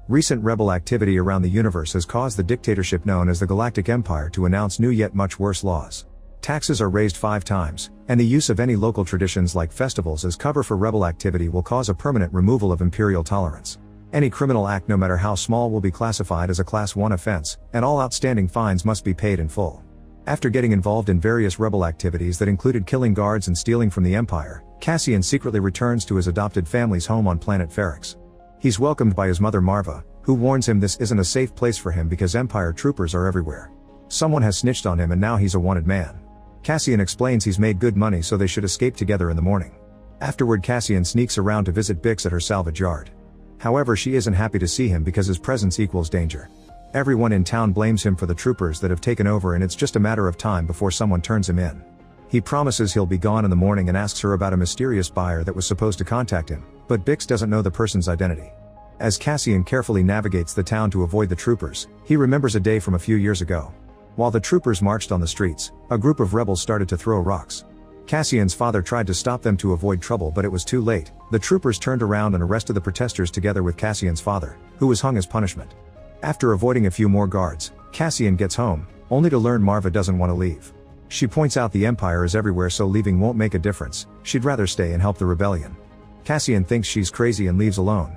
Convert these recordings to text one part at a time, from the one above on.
Recent rebel activity around the universe has caused the dictatorship known as the Galactic Empire to announce new yet much worse laws. Taxes are raised 5 times, and the use of any local traditions like festivals as cover for rebel activity will cause a permanent removal of imperial tolerance. Any criminal act no matter how small will be classified as a Class 1 offense, and all outstanding fines must be paid in full. After getting involved in various rebel activities that included killing guards and stealing from the Empire, Cassian secretly returns to his adopted family's home on planet Ferrix. He's welcomed by his mother Marva, who warns him this isn't a safe place for him because Empire troopers are everywhere. Someone has snitched on him and now he's a wanted man. Cassian explains he's made good money so they should escape together in the morning. Afterward, Cassian sneaks around to visit Bix at her salvage yard. However, she isn't happy to see him because his presence equals danger. Everyone in town blames him for the troopers that have taken over, and it's just a matter of time before someone turns him in. He promises he'll be gone in the morning and asks her about a mysterious buyer that was supposed to contact him, but Bix doesn't know the person's identity. As Cassian carefully navigates the town to avoid the troopers, he remembers a day from a few years ago. While the troopers marched on the streets, a group of rebels started to throw rocks. Cassian's father tried to stop them to avoid trouble, but it was too late. The troopers turned around and arrested the protesters together with Cassian's father, who was hung as punishment. After avoiding a few more guards, Cassian gets home, only to learn Marva doesn't want to leave. She points out the Empire is everywhere, so leaving won't make a difference. She'd rather stay and help the rebellion. Cassian thinks she's crazy and leaves alone.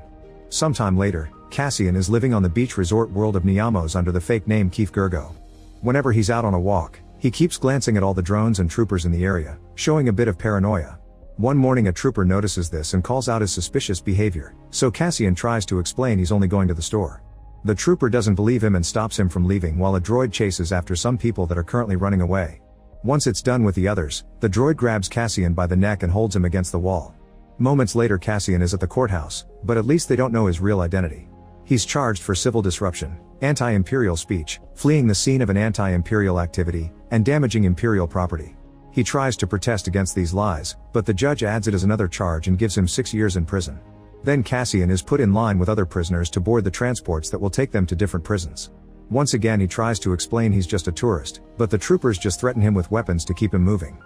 Sometime later, Cassian is living on the beach resort world of Niamos under the fake name Keith Gergo. Whenever he's out on a walk, he keeps glancing at all the drones and troopers in the area, showing a bit of paranoia. One morning a trooper notices this and calls out his suspicious behavior, so Cassian tries to explain he's only going to the store. The trooper doesn't believe him and stops him from leaving while a droid chases after some people that are currently running away. Once it's done with the others, the droid grabs Cassian by the neck and holds him against the wall. Moments later, Cassian is at the courthouse, but at least they don't know his real identity. He's charged for civil disruption, anti-imperial speech, fleeing the scene of an anti-imperial activity, and damaging imperial property. He tries to protest against these lies, but the judge adds it as another charge and gives him 6 years in prison. Then Cassian is put in line with other prisoners to board the transports that will take them to different prisons. Once again he tries to explain he's just a tourist, but the troopers just threaten him with weapons to keep him moving.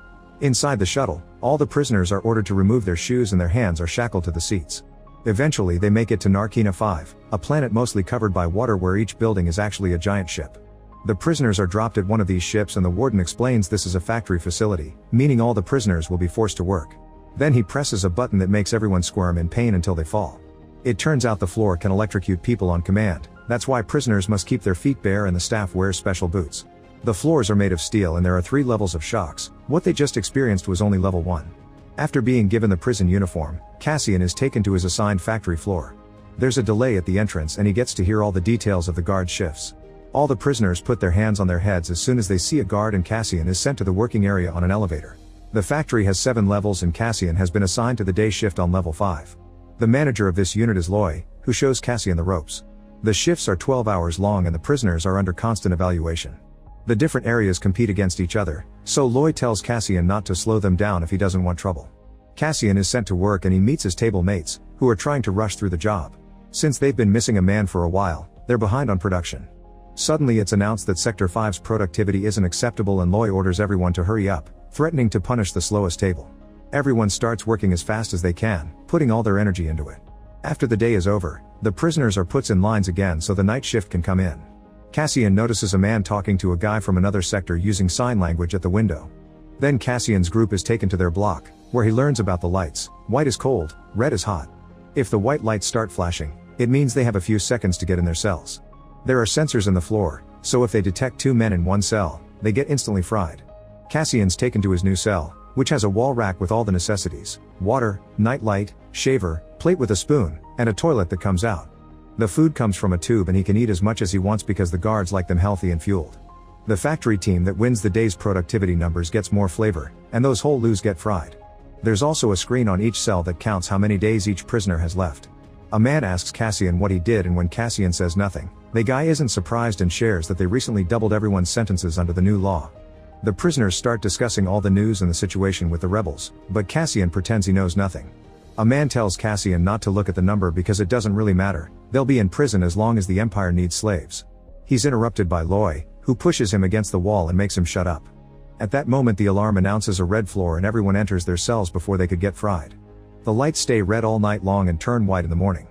Inside the shuttle, all the prisoners are ordered to remove their shoes and their hands are shackled to the seats. Eventually they make it to Narkina 5, a planet mostly covered by water where each building is actually a giant ship. The prisoners are dropped at one of these ships and the warden explains this is a factory facility, meaning all the prisoners will be forced to work. Then he presses a button that makes everyone squirm in pain until they fall. It turns out the floor can electrocute people on command. That's why prisoners must keep their feet bare and the staff wears special boots. The floors are made of steel and there are 3 levels of shocks. What they just experienced was only level 1. After being given the prison uniform, Cassian is taken to his assigned factory floor. There's a delay at the entrance and he gets to hear all the details of the guard shifts. All the prisoners put their hands on their heads as soon as they see a guard and Cassian is sent to the working area on an elevator. The factory has 7 levels and Cassian has been assigned to the day shift on level 5. The manager of this unit is Loy, who shows Cassian the ropes. The shifts are 12 hours long and the prisoners are under constant evaluation. The different areas compete against each other, so Loy tells Cassian not to slow them down if he doesn't want trouble. Cassian is sent to work and he meets his table mates, who are trying to rush through the job. Since they've been missing a man for a while, they're behind on production. Suddenly it's announced that Sector 5's productivity isn't acceptable and Loy orders everyone to hurry up, threatening to punish the slowest table. Everyone starts working as fast as they can, putting all their energy into it. After the day is over, the prisoners are put in lines again so the night shift can come in. Cassian notices a man talking to a guy from another sector using sign language at the window. Then Cassian's group is taken to their block, where he learns about the lights. White is cold, red is hot. If the white lights start flashing, it means they have a few seconds to get in their cells. There are sensors in the floor, so if they detect 2 men in one cell, they get instantly fried. Cassian's taken to his new cell, which has a wall rack with all the necessities: water, night light, shaver, plate with a spoon, and a toilet that comes out. The food comes from a tube and he can eat as much as he wants because the guards like them healthy and fueled. The factory team that wins the day's productivity numbers gets more flavor, and those whole loos get fried. There's also a screen on each cell that counts how many days each prisoner has left. A man asks Cassian what he did and when Cassian says nothing, the guy isn't surprised and shares that they recently doubled everyone's sentences under the new law. The prisoners start discussing all the news and the situation with the rebels, but Cassian pretends he knows nothing. A man tells Cassian not to look at the number because it doesn't really matter, they'll be in prison as long as the Empire needs slaves. He's interrupted by Loy, who pushes him against the wall and makes him shut up. At that moment the alarm announces a red floor and everyone enters their cells before they could get fried. The lights stay red all night long and turn white in the morning.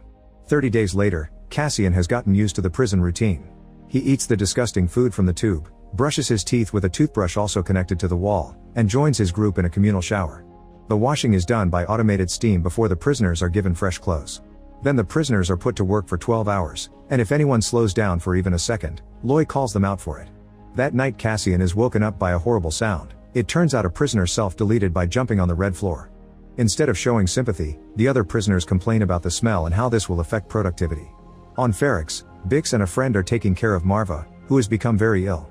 30 days later, Cassian has gotten used to the prison routine. He eats the disgusting food from the tube, brushes his teeth with a toothbrush also connected to the wall, and joins his group in a communal shower. The washing is done by automated steam before the prisoners are given fresh clothes. Then the prisoners are put to work for 12 hours, and if anyone slows down for even a second, Loy calls them out for it. That night Cassian is woken up by a horrible sound. It turns out a prisoner self-deleted by jumping on the red floor. Instead of showing sympathy, the other prisoners complain about the smell and how this will affect productivity. On Ferrix, Bix and a friend are taking care of Marva, who has become very ill.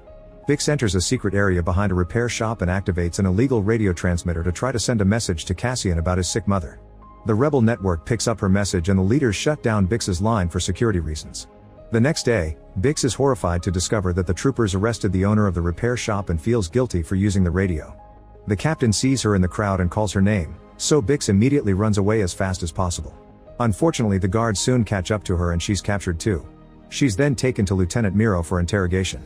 Bix enters a secret area behind a repair shop and activates an illegal radio transmitter to try to send a message to Cassian about his sick mother. The rebel network picks up her message and the leaders shut down Bix's line for security reasons. The next day, Bix is horrified to discover that the troopers arrested the owner of the repair shop and feels guilty for using the radio. The captain sees her in the crowd and calls her name, so Bix immediately runs away as fast as possible. Unfortunately, the guards soon catch up to her and she's captured too. She's then taken to Lieutenant Miro for interrogation.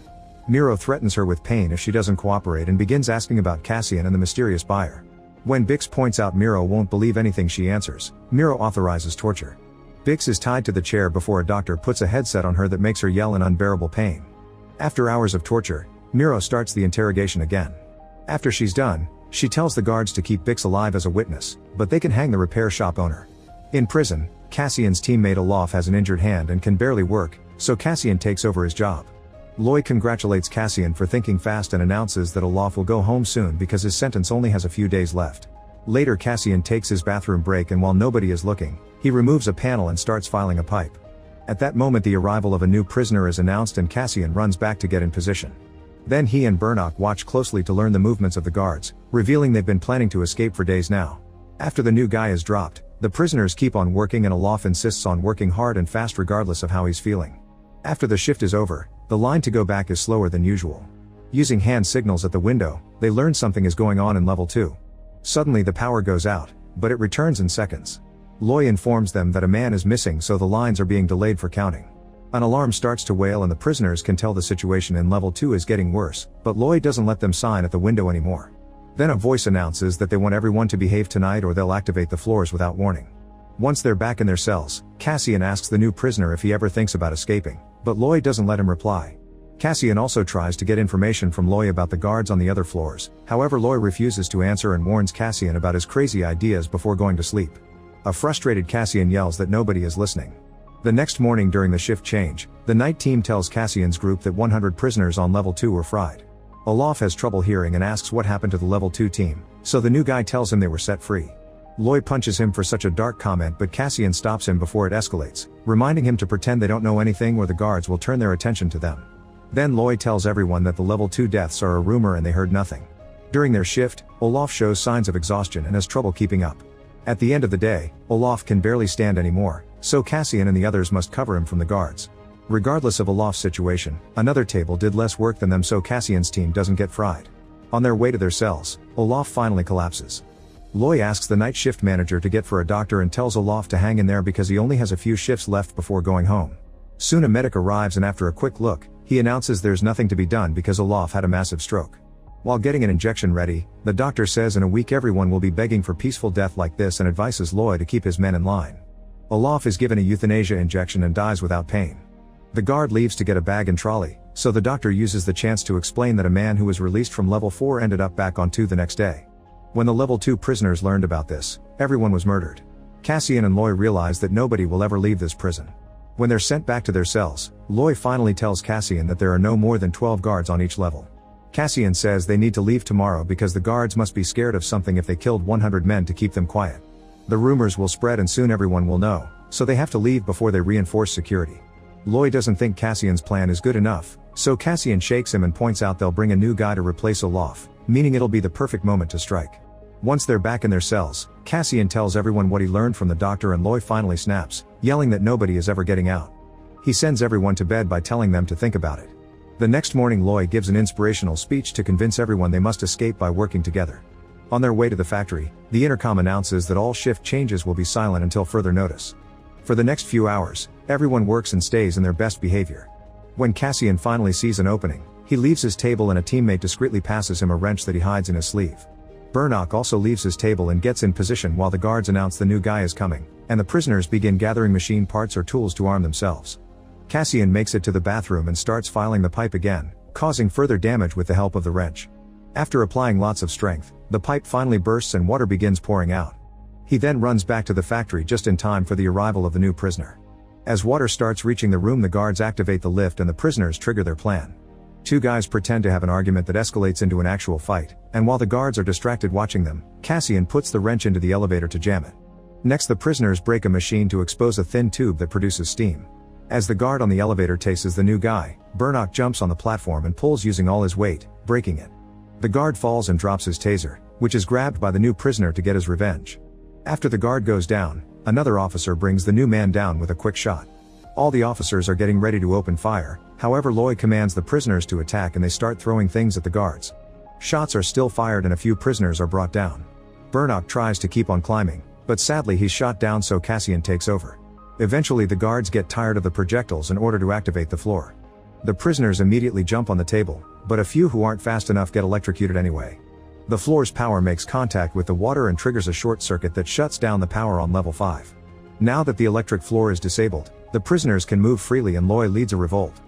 Miro threatens her with pain if she doesn't cooperate and begins asking about Cassian and the mysterious buyer. When Bix points out Miro won't believe anything she answers, Miro authorizes torture. Bix is tied to the chair before a doctor puts a headset on her that makes her yell in unbearable pain. After hours of torture, Miro starts the interrogation again. After she's done, she tells the guards to keep Bix alive as a witness, but they can hang the repair shop owner. In prison, Cassian's teammate Olaf has an injured hand and can barely work, so Cassian takes over his job. Loy congratulates Cassian for thinking fast and announces that Olaf will go home soon because his sentence only has a few days left. Later Cassian takes his bathroom break and while nobody is looking, he removes a panel and starts filing a pipe. At that moment the arrival of a new prisoner is announced and Cassian runs back to get in position. Then he and Burnock watch closely to learn the movements of the guards, revealing they've been planning to escape for days now. After the new guy is dropped, the prisoners keep on working and Olaf insists on working hard and fast regardless of how he's feeling. After the shift is over, the line to go back is slower than usual. Using hand signals at the window, they learn something is going on in level 2. Suddenly the power goes out, but it returns in seconds. Loy informs them that a man is missing so the lines are being delayed for counting. An alarm starts to wail and the prisoners can tell the situation in level 2 is getting worse, but Loy doesn't let them sign at the window anymore. Then a voice announces that they want everyone to behave tonight or they'll activate the floors without warning. Once they're back in their cells, Cassian asks the new prisoner if he ever thinks about escaping, but Loy doesn't let him reply. Cassian also tries to get information from Loy about the guards on the other floors, however Loy refuses to answer and warns Cassian about his crazy ideas before going to sleep. A frustrated Cassian yells that nobody is listening. The next morning during the shift change, the night team tells Cassian's group that 100 prisoners on level 2 were fried. Olaf has trouble hearing and asks what happened to the level 2 team, so the new guy tells him they were set free. Loy punches him for such a dark comment but Cassian stops him before it escalates, reminding him to pretend they don't know anything or the guards will turn their attention to them. Then Loy tells everyone that the level 2 deaths are a rumor and they heard nothing. During their shift, Olaf shows signs of exhaustion and has trouble keeping up. At the end of the day, Olaf can barely stand anymore, so Cassian and the others must cover him from the guards. Regardless of Olaf's situation, another table did less work than them so Cassian's team doesn't get fried. On their way to their cells, Olaf finally collapses. Loy asks the night shift manager to get for a doctor and tells Olaf to hang in there because he only has a few shifts left before going home. Soon a medic arrives and after a quick look, he announces there's nothing to be done because Olaf had a massive stroke. While getting an injection ready, the doctor says in a week everyone will be begging for peaceful death like this and advises Loy to keep his men in line. Olaf is given a euthanasia injection and dies without pain. The guard leaves to get a bag and trolley, so the doctor uses the chance to explain that a man who was released from level 4 ended up back on 2 the next day. When the level 2 prisoners learned about this, everyone was murdered. Cassian and Loy realize that nobody will ever leave this prison. When they're sent back to their cells, Loy finally tells Cassian that there are no more than 12 guards on each level. Cassian says they need to leave tomorrow because the guards must be scared of something if they killed 100 men to keep them quiet. The rumors will spread and soon everyone will know, so they have to leave before they reinforce security. Loy doesn't think Cassian's plan is good enough, so Cassian shakes him and points out they'll bring a new guy to replace Olaf, meaning it'll be the perfect moment to strike. Once they're back in their cells, Cassian tells everyone what he learned from the doctor and Loy finally snaps, yelling that nobody is ever getting out. He sends everyone to bed by telling them to think about it. The next morning Loy gives an inspirational speech to convince everyone they must escape by working together. On their way to the factory, the intercom announces that all shift changes will be silent until further notice. For the next few hours, everyone works and stays in their best behavior. When Cassian finally sees an opening, he leaves his table and a teammate discreetly passes him a wrench that he hides in his sleeve. Burnock also leaves his table and gets in position while the guards announce the new guy is coming, and the prisoners begin gathering machine parts or tools to arm themselves. Cassian makes it to the bathroom and starts filing the pipe again, causing further damage with the help of the wrench. After applying lots of strength, the pipe finally bursts and water begins pouring out. He then runs back to the factory just in time for the arrival of the new prisoner. As water starts reaching the room, the guards activate the lift and the prisoners trigger their plan. Two guys pretend to have an argument that escalates into an actual fight, and while the guards are distracted watching them, Cassian puts the wrench into the elevator to jam it. Next, the prisoners break a machine to expose a thin tube that produces steam. As the guard on the elevator tases the new guy, Burnock jumps on the platform and pulls using all his weight, breaking it. The guard falls and drops his taser, which is grabbed by the new prisoner to get his revenge. After the guard goes down, another officer brings the new man down with a quick shot. All the officers are getting ready to open fire, however Lloyd commands the prisoners to attack and they start throwing things at the guards. Shots are still fired and a few prisoners are brought down. Burnock tries to keep on climbing, but sadly he's shot down, so Cassian takes over. Eventually the guards get tired of the projectiles in order to activate the floor. The prisoners immediately jump on the table, but a few who aren't fast enough get electrocuted anyway. The floor's power makes contact with the water and triggers a short circuit that shuts down the power on level 5. Now that the electric floor is disabled, the prisoners can move freely and Loy leads a revolt.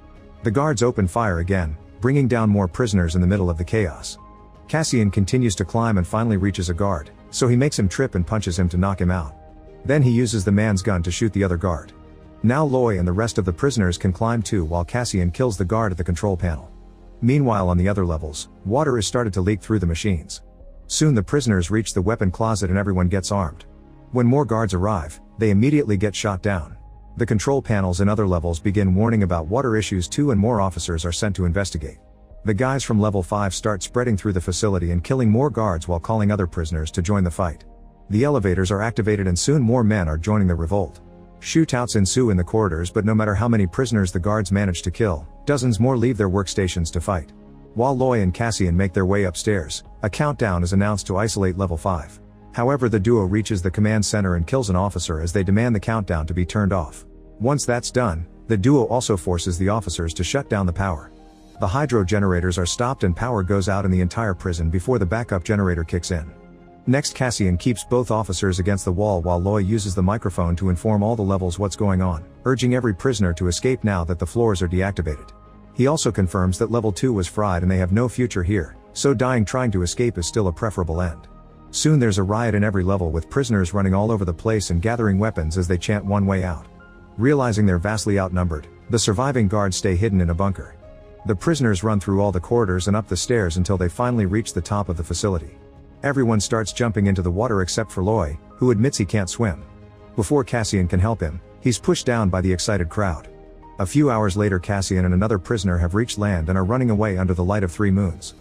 The guards open fire again, bringing down more prisoners in the middle of the chaos. Cassian continues to climb and finally reaches a guard, so he makes him trip and punches him to knock him out. Then he uses the man's gun to shoot the other guard. Now Loy and the rest of the prisoners can climb too, while Cassian kills the guard at the control panel. Meanwhile, on the other levels, water is started to leak through the machines. Soon the prisoners reach the weapon closet and everyone gets armed. When more guards arrive, they immediately get shot down. The control panels in other levels begin warning about water issues too, and more officers are sent to investigate. The guys from level 5 start spreading through the facility and killing more guards while calling other prisoners to join the fight. The elevators are activated and soon more men are joining the revolt. Shootouts ensue in the corridors, but no matter how many prisoners the guards manage to kill, dozens more leave their workstations to fight. While Loy and Cassian make their way upstairs, a countdown is announced to isolate level 5. However, the duo reaches the command center and kills an officer as they demand the countdown to be turned off. Once that's done, the duo also forces the officers to shut down the power. The hydro generators are stopped and power goes out in the entire prison before the backup generator kicks in. Next, Cassian keeps both officers against the wall while Loy uses the microphone to inform all the levels what's going on, urging every prisoner to escape now that the floors are deactivated. He also confirms that level 2 was fried and they have no future here, so dying trying to escape is still a preferable end. Soon there's a riot in every level with prisoners running all over the place and gathering weapons as they chant one way out. Realizing they're vastly outnumbered, the surviving guards stay hidden in a bunker. The prisoners run through all the corridors and up the stairs until they finally reach the top of the facility. Everyone starts jumping into the water except for Loy, who admits he can't swim. Before Cassian can help him, he's pushed down by the excited crowd. A few hours later, Cassian and another prisoner have reached land and are running away under the light of 3 moons.